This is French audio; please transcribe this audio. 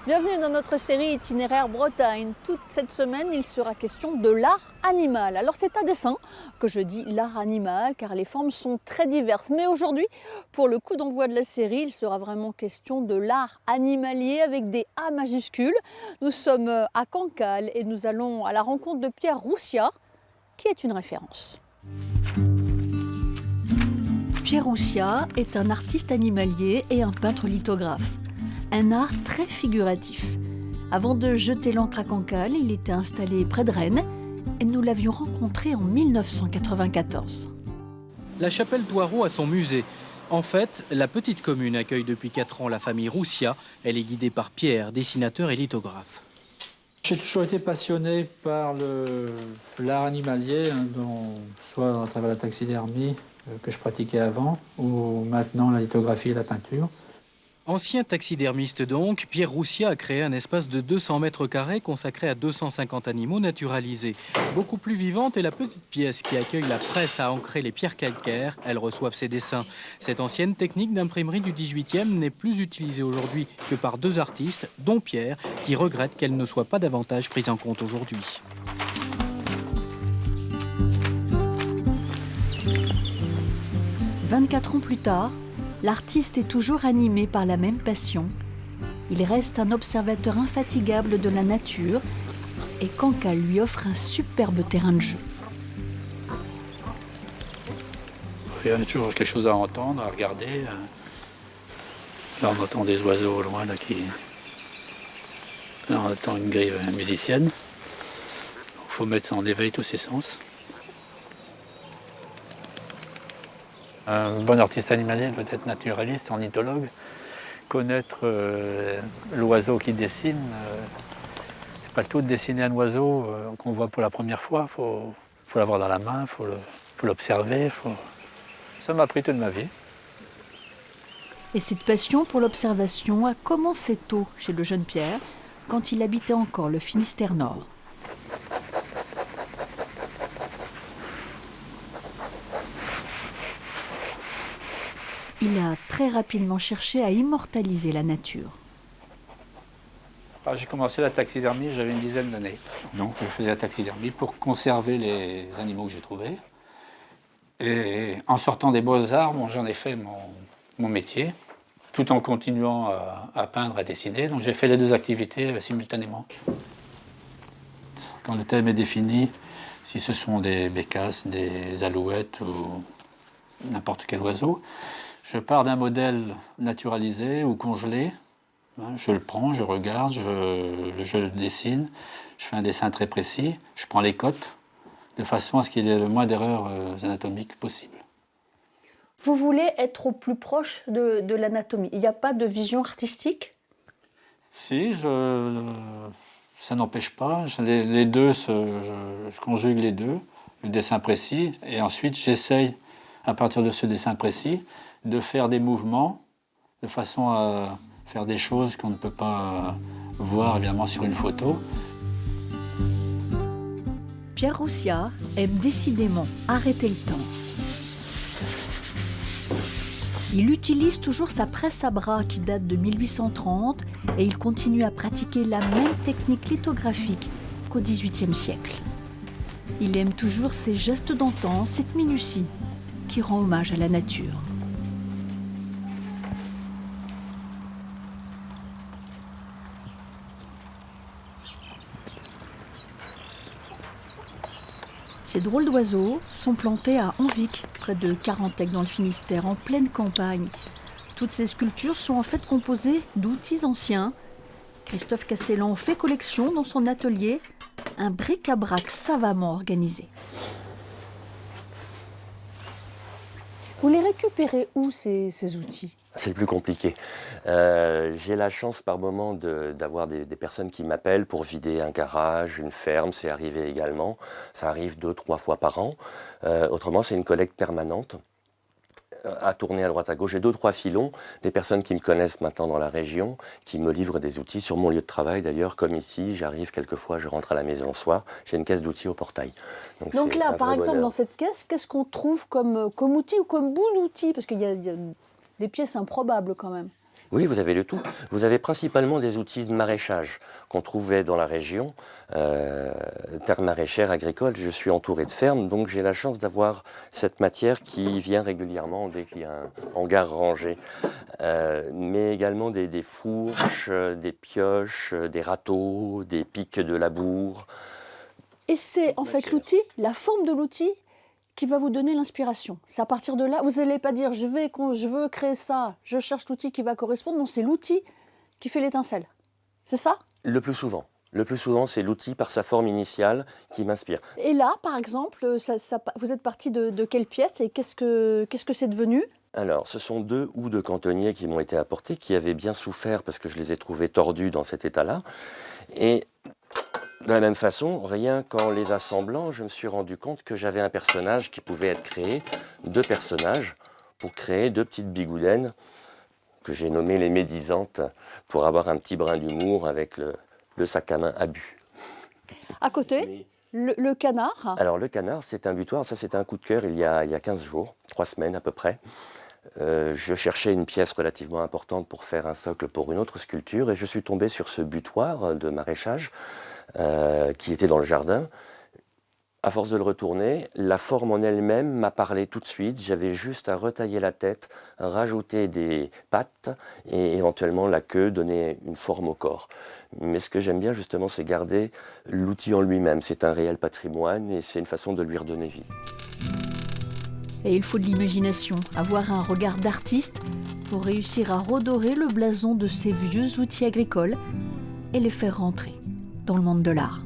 Bienvenue dans notre série Itinéraire Bretagne. Toute cette semaine, il sera question de l'art animal. Alors c'est à dessein que je dis l'art animal, car les formes sont très diverses. Mais aujourd'hui, pour le coup d'envoi de la série, il sera vraiment question de l'art animalier avec des A majuscules. Nous sommes à Cancale et nous allons à la rencontre de Pierre Roussiat, qui est une référence. Pierre Roussiat est un artiste animalier et un peintre lithographe. Un art très figuratif. Avant de jeter l'ancre à Cancale, il était installé près de Rennes et nous l'avions rencontré en 1994. La chapelle Thoireau a son musée. En fait, la petite commune accueille depuis 4 ans la famille Roussiat. Elle est guidée par Pierre, dessinateur et lithographe. J'ai toujours été passionné par l'art animalier, soit à travers la taxidermie que je pratiquais avant, ou maintenant la lithographie et la peinture. Ancien taxidermiste donc, Pierre Roussiat a créé un espace de 200 mètres carrés consacré à 250 animaux naturalisés. Beaucoup plus vivante est la petite pièce qui accueille la presse à ancrer les pierres calcaires. Elles reçoivent ses dessins. Cette ancienne technique d'imprimerie du 18e n'est plus utilisée aujourd'hui que par 2 artistes, dont Pierre, qui regrette qu'elle ne soit pas davantage prise en compte aujourd'hui. « 24 ans plus tard, l'artiste est toujours animé par la même passion. Il reste un observateur infatigable de la nature et Cancale lui offre un superbe terrain de jeu. Il y a toujours quelque chose à entendre, à regarder. Là, on entend des oiseaux au loin, là, on entend une grive musicienne. Il faut mettre en éveil tous ses sens. Un bon artiste animalier doit être naturaliste, ornithologue. Connaître l'oiseau qui dessine, c'est pas le tout de dessiner un oiseau qu'on voit pour la première fois. Faut l'avoir dans la main, faut l'observer. Ça m'a appris toute ma vie. Et cette passion pour l'observation a commencé tôt chez le jeune Pierre, quand il habitait encore le Finistère Nord. Il a très rapidement cherché à immortaliser la nature. J'ai commencé la taxidermie, j'avais une dizaine d'années. Donc je faisais la taxidermie pour conserver les animaux que j'ai trouvés. Et en sortant des beaux-arts, j'en ai fait mon métier, tout en continuant à peindre, à dessiner. Donc j'ai fait les 2 activités simultanément. Quand le thème est défini, si ce sont des bécasses, des alouettes ou n'importe quel oiseau, je pars d'un modèle naturalisé ou congelé, je le prends, je regarde, je le dessine, je fais un dessin très précis, je prends les cotes, de façon à ce qu'il y ait le moins d'erreurs anatomiques possibles. Vous voulez être au plus proche de l'anatomie. Il n'y a pas de vision artistique ? Si, ça n'empêche pas. Les deux, je conjugue les deux, le dessin précis, et ensuite j'essaye, à partir de ce dessin précis, de faire des mouvements de façon à faire des choses qu'on ne peut pas voir évidemment sur une photo. Pierre Roussiat aime décidément arrêter le temps. Il utilise toujours sa presse à bras qui date de 1830 et il continue à pratiquer la même technique lithographique qu'au XVIIIe siècle. Il aime toujours ces gestes d'antan, cette minutie qui rend hommage à la nature. Ces drôles d'oiseaux sont plantés à Anvic, près de Carantec dans le Finistère, en pleine campagne. Toutes ces sculptures sont en fait composées d'outils anciens. Christophe Castellan fait collection dans son atelier, un bric-à-brac savamment organisé. Vous les récupérez où, ces outils ? C'est le plus compliqué. J'ai la chance par moment d'avoir des personnes qui m'appellent pour vider un garage, une ferme, c'est arrivé également. Ça arrive 2-3 fois par an. Autrement, c'est une collecte permanente. à tourner à droite à gauche. J'ai 2 ou 3 filons, des personnes qui me connaissent maintenant dans la région, qui me livrent des outils sur mon lieu de travail d'ailleurs, comme ici. J'arrive quelquefois, je rentre à la maison le soir, j'ai une caisse d'outils au portail. Donc c'est là, un par vrai exemple, bonheur. dans cette caisse, qu'est-ce qu'on trouve comme outil ou comme bout d'outil? Parce qu'il y a des pièces improbables quand même. Oui, vous avez le tout. Vous avez principalement des outils de maraîchage qu'on trouvait dans la région, terre maraîchère, agricole. Je suis entouré de fermes, donc j'ai la chance d'avoir cette matière qui vient régulièrement dès qu'il y a un hangar rangé. Mais également des fourches, des pioches, des râteaux, des pics de labour. Et c'est en fait matière. l'outil, la forme de l'outil qui va vous donner l'inspiration. C'est à partir de là, vous n'allez pas dire je veux créer ça, je cherche l'outil qui va correspondre. Non, c'est l'outil qui fait l'étincelle. C'est ça? Le plus souvent, c'est l'outil par sa forme initiale qui m'inspire. Et là, par exemple, vous êtes parti de quelle pièce et qu'est-ce que c'est devenu? Alors, ce sont 2 houes de cantonnier qui m'ont été apportées, qui avaient bien souffert parce que je les ai trouvées tordues dans cet état-là. Et de la même façon, rien qu'en les assemblant, je me suis rendu compte que j'avais un personnage qui pouvait être créé, 2 personnages, pour créer 2 petites bigoudaines que j'ai nommées les médisantes, pour avoir un petit brin d'humour avec le sac à main à but. À côté, le canard. Alors le canard, c'est un butoir, ça c'était un coup de cœur il y a 15 jours, 3 semaines à peu près. Je cherchais une pièce relativement importante pour faire un socle pour une autre sculpture et je suis tombé sur ce butoir de maraîchage qui était dans le jardin. À force de le retourner, la forme en elle-même m'a parlé tout de suite. J'avais juste à retailler la tête, rajouter des pattes et éventuellement la queue, donner une forme au corps. Mais ce que j'aime bien justement, c'est garder l'outil en lui-même. C'est un réel patrimoine et c'est une façon de lui redonner vie. Et il faut de l'imagination, avoir un regard d'artiste pour réussir à redorer le blason de ces vieux outils agricoles et les faire rentrer dans le monde de l'art.